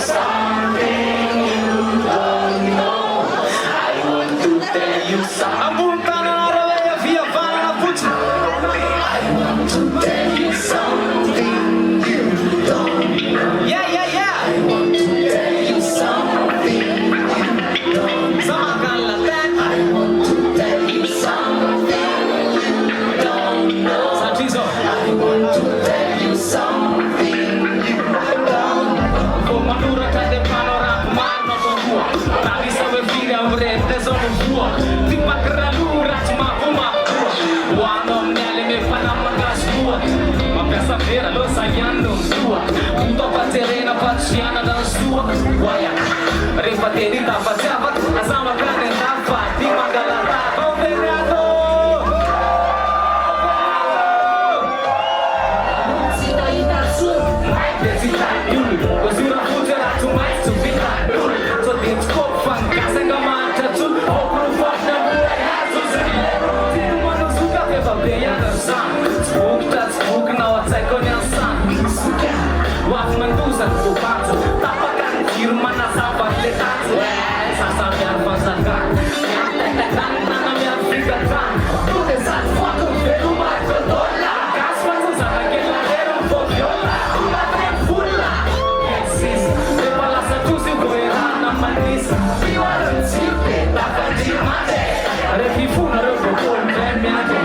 something you don't know. I want to tell you something. I want to tell you something you don't know. Yeah. I want to tell you something you don't know. I want to tell you something you don't know. I want to tell you something you don't know. Vera lo sayando sua punto paterena paciana dan sua guaya ripateni tapa jabat asama kanen tapa di magalata operado sita ita su mai desita yulu wasura futera tu mai tu vita yulu so dit kop fan kasa gamata tu opru fatna buai hazu zile tin mano suka te babeya da san spook na watsai konya san Waf mendusan kupatu tapakan firman asabat letatu sasam yang pasangan yang tetekan tanam yang frigatan tudesan foto berumah berdola gas masuk sana geladero bobiola ulat pula eksis kepala satu si goerana manis piwaran sirpe takkan dimate revivu narobokon premiado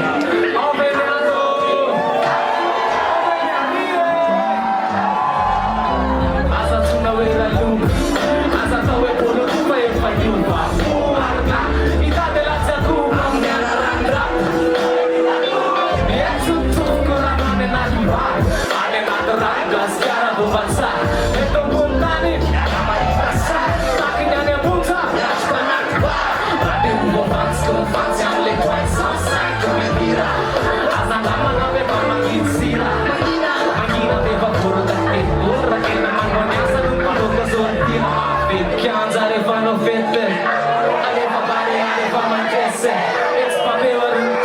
It's my favorite.